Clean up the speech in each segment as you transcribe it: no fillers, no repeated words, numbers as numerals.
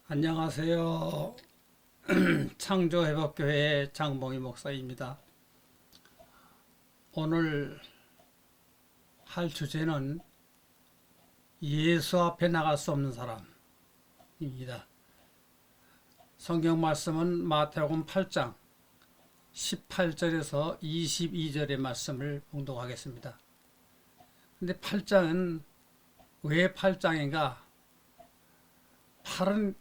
안녕하세요. 창조회복교회 장봉희 목사입니다. 오늘 할 주제는 예수 앞에 나갈 수 없는 사람입니다. 성경 말씀은 마태복음 8장 18절에서 22절의 말씀을 봉독하겠습니다. 근데 8장은 왜 8장인가? 8은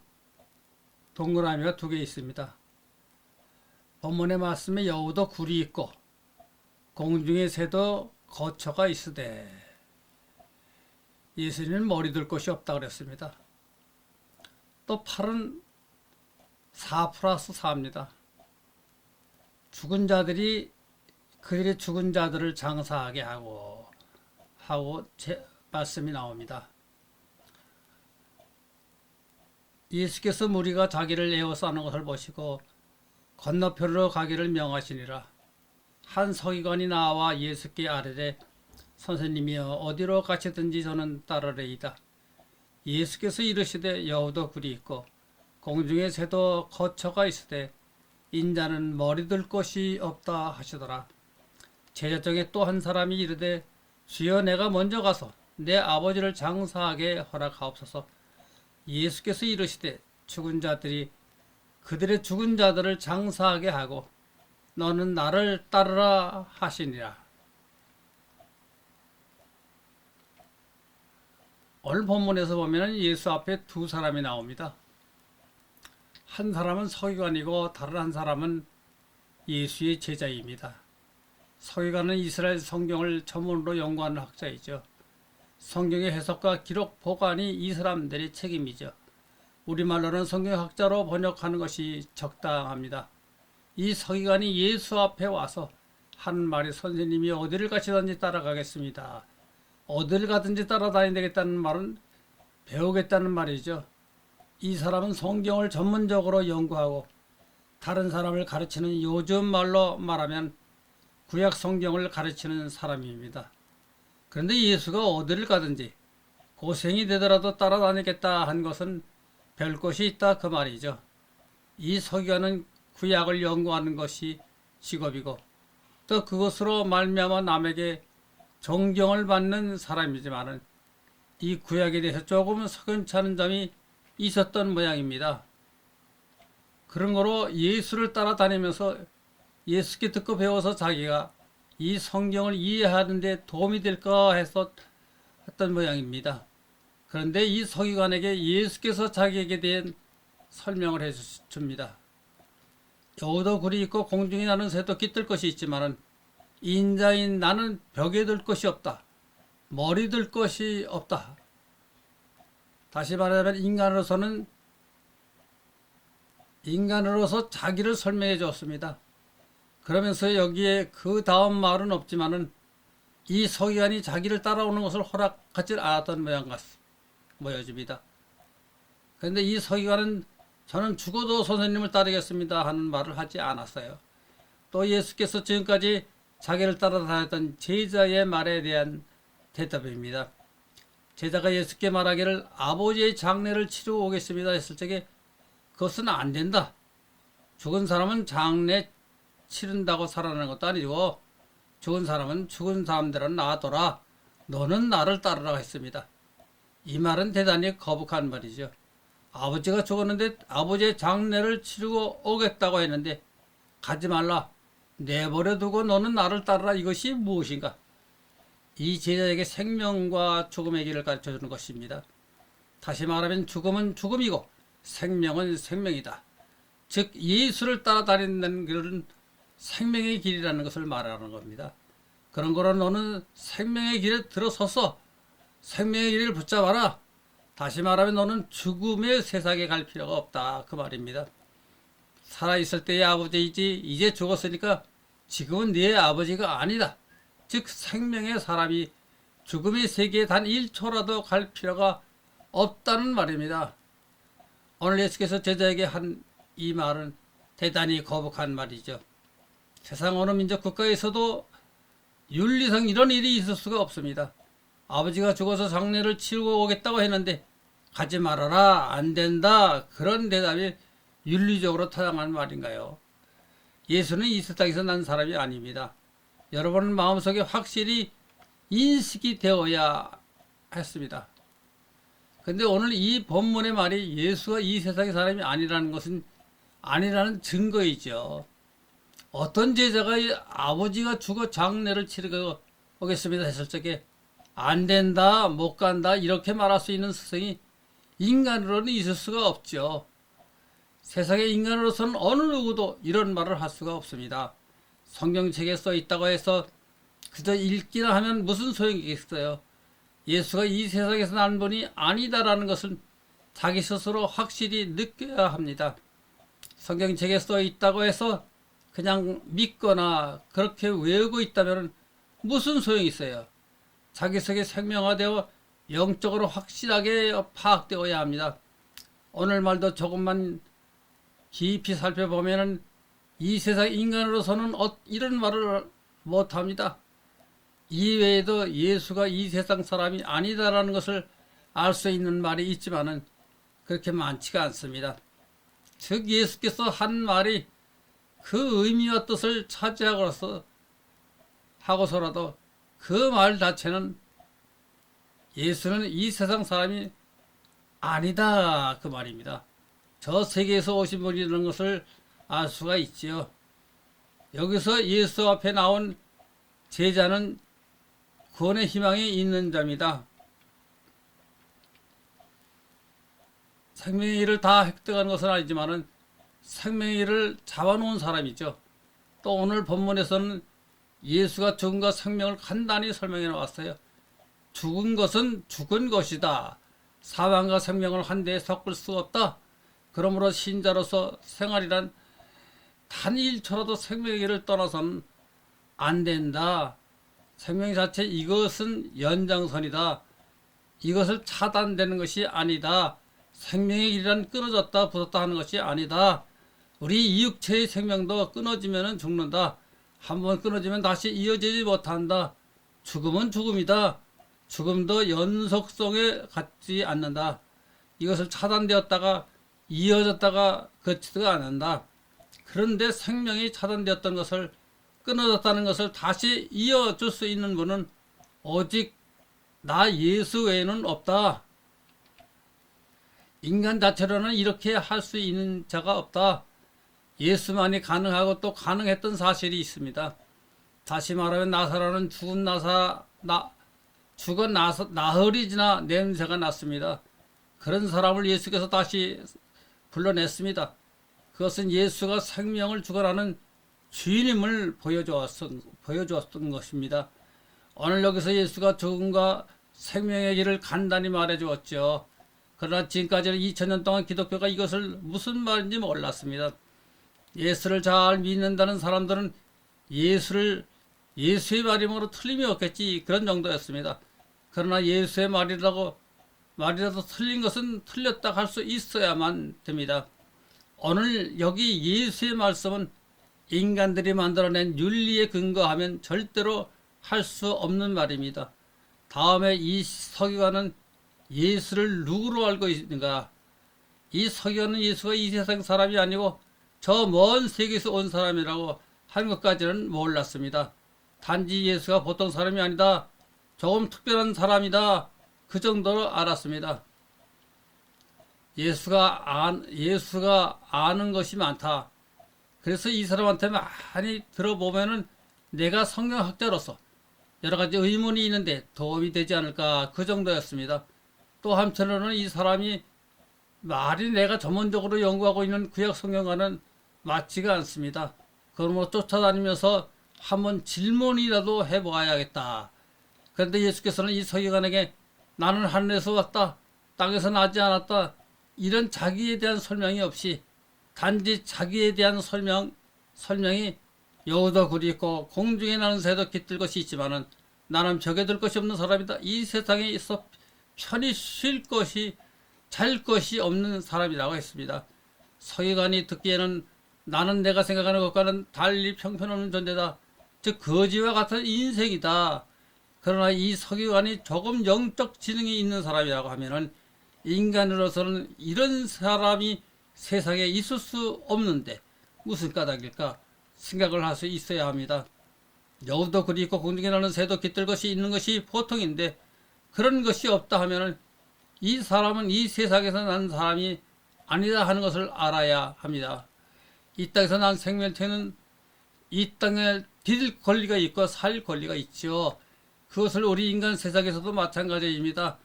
동그라미가 두 개 있습니다. 본문의 말씀에 여우도 굴이 있고 공중의 새도 거처가 있으되 예수님은 머리 둘 곳이 없다 그랬습니다. 또 8은 4 플러스 4입니다. 죽은 자들이 그들의 죽은 자들을 장사하게 하고 말씀이 나옵니다. 예수께서 무리가 자기를 에워싸 하는 것을 보시고 건너편으로 가기를 명하시니라. 한 서기관이 나와 예수께 아뢰되 선생님이여 어디로 가시든지 저는 따르리이다. 예수께서 이르시되 여우도 굴이 있고 공중의 새도 거처가 있으되 인자는 머리 둘 곳이 없다 하시더라. 제자 중에 또 한 사람이 이르되 주여 내가 먼저 가서 내 아버지를 장사하게 허락하옵소서. 예수께서 이르시되 죽은 자들이 그들의 죽은 자들을 장사하게 하고 너는 나를 따르라 하시니라. 오늘 본문에서 보면 예수 앞에 두 사람이 나옵니다. 한 사람은 서기관이고 다른 한 사람은 예수의 제자입니다. 서기관은 이스라엘 성경을 전문으로 연구하는 학자이죠. 성경의 해석과 기록 보관이 이 사람들의 책임이죠. 우리말로는 성경학자로 번역하는 것이 적당합니다. 이 서기관이 예수 앞에 와서 한 말이 선생님이 어디를 가시든지 따라가겠습니다. 어디를 가든지 따라다니겠다는 말은 배우겠다는 말이죠. 이 사람은 성경을 전문적으로 연구하고 다른 사람을 가르치는 요즘 말로 말하면 구약 성경을 가르치는 사람입니다. 그런데 예수가 어디를 가든지 고생이 되더라도 따라다니겠다 한 것은 별 것이 있다 그 말이죠. 이 서기관은 구약을 연구하는 것이 직업이고 또 그것으로 말미암아 남에게 존경을 받는 사람이지만은 이 구약에 대해서 조금 석연치 않은 점이 있었던 모양입니다. 그런 거로 예수를 따라다니면서 예수께 듣고 배워서 자기가 이 성경을 이해하는 데 도움이 될까 해서 했던 모양입니다. 그런데 이 서기관에게 예수께서 자기에게 대한 설명을 해 줍니다. 여우도 굴이 있고 공중에 나는 새도 깃들 것이 있지만은 인자인 나는 벽에 들 것이 없다. 머리 들 것이 없다. 다시 말하자면 인간으로서 자기를 설명해 줬습니다. 그러면서 여기에 그 다음 말은 없지만은 이 서기관이 자기를 따라오는 것을 허락하지 않았던 모양 보여집니다. 그런데 이 서기관은 저는 죽어도 선생님을 따르겠습니다 하는 말을 하지 않았어요. 또 예수께서 지금까지 자기를 따라다녔던 제자의 말에 대한 대답입니다. 제자가 예수께 말하기를 아버지의 장례를 치르고 오겠습니다 했을 적에 그것은 안 된다. 죽은 사람은 장례 치른다고 살아나는 것도 아니고 죽은 사람은 죽은 사람대로 놔둬라. 너는 나를 따르라 했습니다. 이 말은 대단히 거북한 말이죠. 아버지가 죽었는데 아버지의 장례를 치르고 오겠다고 했는데 가지 말라. 내버려 두고 너는 나를 따르라. 이것이 무엇인가? 이 제자에게 생명과 죽음의 길을 가르쳐 주는 것입니다. 다시 말하면 죽음은 죽음이고 생명은 생명이다. 즉 예수를 따라다니는 길은 생명의 길이라는 것을 말하는 겁니다. 그런 거로 너는 생명의 길에 들어서서 생명의 길을 붙잡아라. 다시 말하면 너는 죽음의 세상에 갈 필요가 없다 그 말입니다. 살아있을 때의 아버지이지 이제 죽었으니까 지금은 네 아버지가 아니다. 즉 생명의 사람이 죽음의 세계에 단 1초라도 갈 필요가 없다는 말입니다. 오늘 예수께서 제자에게 한 이 말은 대단히 거북한 말이죠. 세상 어느 민족 국가에서도 윤리상 이런 일이 있을 수가 없습니다. 아버지가 죽어서 장례를 치르고 오겠다고 했는데 가지 말아라, 안 된다, 그런 대답이 윤리적으로 타당한 말인가요? 예수는 이 세상에서 난 사람이 아닙니다. 여러분 마음속에 확실히 인식이 되어야 했습니다. 근데 오늘 이 본문의 말이 예수가 이 세상의 사람이 아니라는 것은 아니라는 증거이죠. 어떤 제자가 아버지가 죽어 장례를 치르고 오겠습니다 했을 적에 안 된다, 못 간다 이렇게 말할 수 있는 스승이 인간으로는 있을 수가 없죠. 세상의 인간으로서는 어느 누구도 이런 말을 할 수가 없습니다. 성경책에 써 있다고 해서 그저 읽기나 하면 무슨 소용이겠어요. 예수가 이 세상에서 난 분이 아니다라는 것을 자기 스스로 확실히 느껴야 합니다. 성경책에 써 있다고 해서 그냥 믿거나 그렇게 외우고 있다면 무슨 소용이 있어요. 자기 속에 생명화되어 영적으로 확실하게 파악되어야 합니다. 오늘 말도 조금만 깊이 살펴보면 이 세상 인간으로서는 이런 말을 못합니다. 이외에도 예수가 이 세상 사람이 아니다라는 것을 알 수 있는 말이 있지만은 그렇게 많지가 않습니다. 즉 예수께서 한 말이 그 의미와 뜻을 하고서라도 그 말 자체는 예수는 이 세상 사람이 아니다 그 말입니다. 저 세계에서 오신 분이라는 것을 알 수가 있지요. 여기서 예수 앞에 나온 제자는 구원의 희망이 있는 자입니다. 생명의 일을 다 획득한 것은 아니지만은 생명의 일을 잡아놓은 사람이죠. 또 오늘 본문에서는 예수가 죽음과 생명을 간단히 설명해 놓았어요. 죽은 것은 죽은 것이다. 사망과 생명을 한데에 섞을 수 없다. 그러므로 신자로서 생활이란 단 1초라도 생명의 길을 떠나서는 안 된다. 생명 자체 이것은 연장선이다. 이것을 차단되는 것이 아니다. 생명의 길이란 끊어졌다 부었다 하는 것이 아니다. 우리 이 육체의 생명도 끊어지면 죽는다. 한번 끊어지면 다시 이어지지 못한다. 죽음은 죽음이다. 죽음도 연속성에 갖지 않는다. 이것을 차단되었다가 이어졌다가 그치지가 않는다. 그런데 생명이 차단되었던 것을 끊어졌다는 것을 다시 이어줄 수 있는 분은 오직 나 예수 외에는 없다. 인간 자체로는 이렇게 할 수 있는 자가 없다. 예수만이 가능하고 또 가능했던 사실이 있습니다. 다시 말하면 나사로는 죽은 나흘이 지나 냄새가 났습니다. 그런 사람을 예수께서 다시 불러냈습니다. 그것은 예수가 생명을 주관하는 주인임을 보여주었던 것입니다. 오늘 여기서 예수가 죽음과 생명의 길을 간단히 말해주었죠. 그러나 지금까지는 2000년 동안 기독교가 이것을 무슨 말인지 몰랐습니다. 예수를 잘 믿는다는 사람들은 예수의 말이므로 틀림이 없겠지 그런 정도였습니다. 그러나 예수의 말이라도 틀린 것은 틀렸다 할 수 있어야만 됩니다. 오늘 여기 예수의 말씀은 인간들이 만들어낸 윤리에 근거하면 절대로 할 수 없는 말입니다. 다음에 이 서기관은 예수를 누구로 알고 있는가? 이 서기관은 예수가 이 세상 사람이 아니고 저 먼 세계에서 온 사람이라고 한 것까지는 몰랐습니다. 단지 예수가 보통 사람이 아니다. 조금 특별한 사람이다. 그 정도로 알았습니다. 예수가 아는 것이 많다. 그래서 이 사람한테 많이 들어보면은 내가 성경학자로서 여러 가지 의문이 있는데 도움이 되지 않을까 그 정도였습니다. 또 한편으로는 이 사람이 말이 내가 전문적으로 연구하고 있는 구약 성경과는 맞지가 않습니다. 그러므로 쫓아다니면서 한번 질문이라도 해보아야겠다. 그런데 예수께서는 이 서기관에게 나는 하늘에서 왔다. 땅에서 나지 않았다. 이런 자기에 대한 설명이 없이 단지 자기에 대한 설명이 여우도 굴이 있고 공중에 나는 새도 깃들 것이 있지만은 나는 벽에 들 것이 없는 사람이다. 이 세상에 있어 편히 잘 것이 없는 사람이라고 했습니다. 서기관이 듣기에는 나는 내가 생각하는 것과는 달리 형편없는 존재다. 즉 거지와 같은 인생이다. 그러나 이 서기관이 조금 영적 지능이 있는 사람이라고 하면은 인간으로서는 이런 사람이 세상에 있을 수 없는데 무슨 까닭일까 생각을 할 수 있어야 합니다. 여우도 그리 있고 공중에 나는 새도 깃들 것이 있는 것이 보통인데 그런 것이 없다 하면은 이 사람은 이 세상에서 난 사람이 아니다 하는 것을 알아야 합니다. 이 땅에서 난 생명체는 이 땅에 디딜 권리가 있고 살 권리가 있죠. 그것을 우리 인간 세상에서도 마찬가지입니다.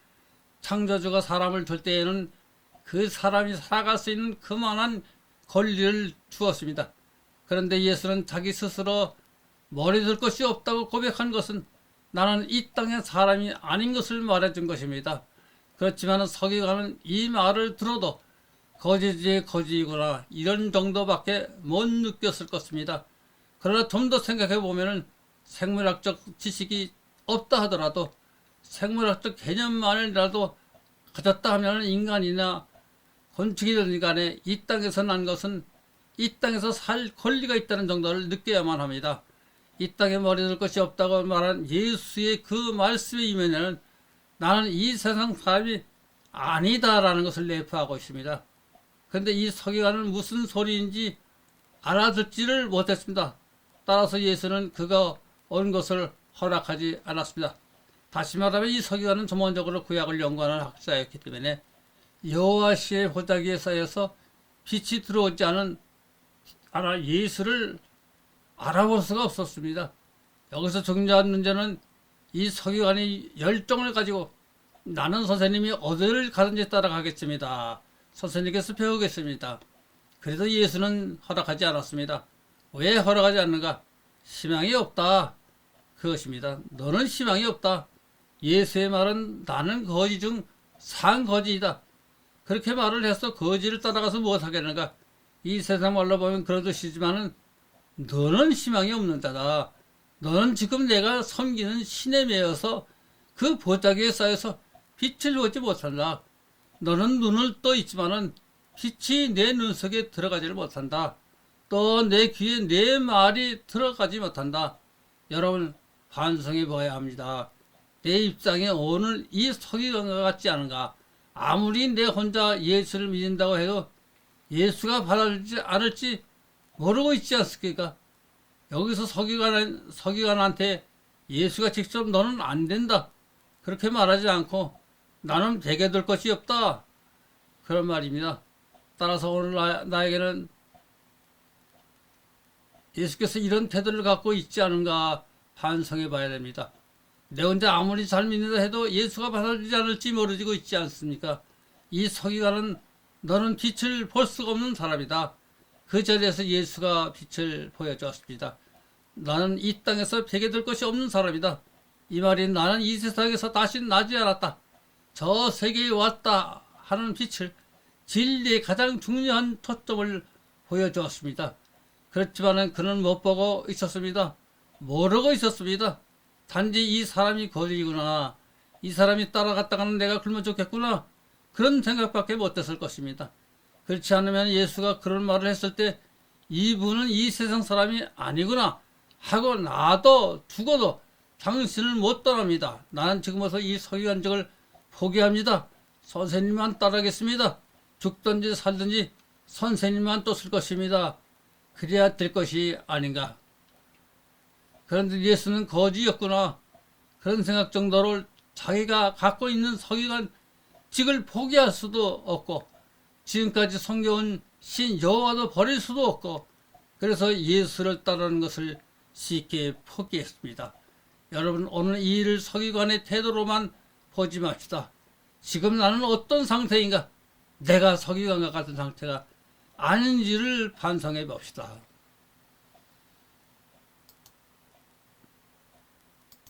창조주가 사람을 줄 때에는 그 사람이 살아갈 수 있는 그만한 권리를 주었습니다. 그런데 예수는 자기 스스로 머리 들 것이 없다고 고백한 것은 나는 이 땅의 사람이 아닌 것을 말해준 것입니다. 그렇지만 서기관은 이 말을 들어도 거짓이 거짓이구나 이런 정도밖에 못 느꼈을 것입니다. 그러나 좀 더 생각해 보면은 생물학적 지식이 없다 하더라도 생물학적 개념만이라도 가졌다 하면 인간이나 곤충이든 간에 이 땅에서 난 것은 이 땅에서 살 권리가 있다는 정도를 느껴야만 합니다. 이 땅에 머리 들 것이 없다고 말한 예수의 그 말씀의 이면에는 나는 이 세상 사람이 아니다라는 것을 내포하고 있습니다. 그런데 이 서기관은 무슨 소리인지 알아듣지를 못했습니다. 따라서 예수는 그가 온 것을 허락하지 않았습니다. 다시 말하면 이 서기관은 전문적으로 구약을 연구하는 학자였기 때문에 여호와시의 보자기에 쌓여서 빛이 들어오지 않아 예수를 알아볼 수가 없었습니다. 여기서 중요한 문제는 이 서기관이 열정을 가지고 나는 선생님이 어디를 가든지 따라가겠습니다. 선생님께서 배우겠습니다. 그래도 예수는 허락하지 않았습니다. 왜 허락하지 않는가? 희망이 없다. 그것입니다. 너는 희망이 없다. 예수의 말은 나는 거지 중 상거지이다. 그렇게 말을 해서 거지를 따라가서 무엇 하겠는가? 이 세상 말로 보면 그러듯이지만은 너는 희망이 없는 자다. 너는 지금 내가 섬기는 신에 매여서 그 보자기에 쌓여서 빛을 보지 못한다. 너는 눈을 떠 있지만은 빛이 내 눈 속에 들어가지를 못한다. 또 내 귀에 내 말이 들어가지 못한다. 여러분 반성해 봐야 합니다. 내 입장에 오늘 이 서기관과 같지 않은가? 아무리 내 혼자 예수를 믿는다고 해도 예수가 받아주지 않을지 모르고 있지 않습니까? 여기서 서기관한테 예수가 직접 너는 안 된다 그렇게 말하지 않고 나는 되게 될 것이 없다 그런 말입니다. 따라서 오늘 나에게는 예수께서 이런 태도를 갖고 있지 않은가 반성해 봐야 됩니다. 내 혼자 아무리 잘 믿는다 해도 예수가 받아주지 않을지 모르고 있지 않습니까? 이 서기관은 너는 빛을 볼 수가 없는 사람이다. 그 자리에서 예수가 빛을 보여주었습니다. 나는 이 땅에서 베게 될 것이 없는 사람이다. 이 말이 나는 이 세상에서 다시 나지 않았다. 저 세계에 왔다 하는 빛을 진리의 가장 중요한 초점을 보여주었습니다. 그렇지만 그는 못 보고 있었습니다. 모르고 있었습니다. 단지 이 사람이 거짓이구나. 이 사람이 따라갔다가는 내가 굶어 죽겠구나. 그런 생각밖에 못했을 것입니다. 그렇지 않으면 예수가 그런 말을 했을 때 이분은 이 세상 사람이 아니구나 하고 나도 죽어도 당신을 못 떠납니다. 나는 지금부터 이 서기관직을 포기합니다. 선생님만 따르겠습니다. 죽든지 살든지 선생님만 또 쓸 것입니다. 그래야 될 것이 아닌가. 그런데 예수는 거지였구나. 그런 생각 정도로 자기가 갖고 있는 서기관직을 포기할 수도 없고 지금까지 섬겨온 신 여호와도 버릴 수도 없고 그래서 예수를 따르는 것을 쉽게 포기했습니다. 여러분 오늘 이 일을 서기관의 태도로만 보지 맙시다. 지금 나는 어떤 상태인가? 내가 서기관과 같은 상태가 아닌지를 반성해 봅시다.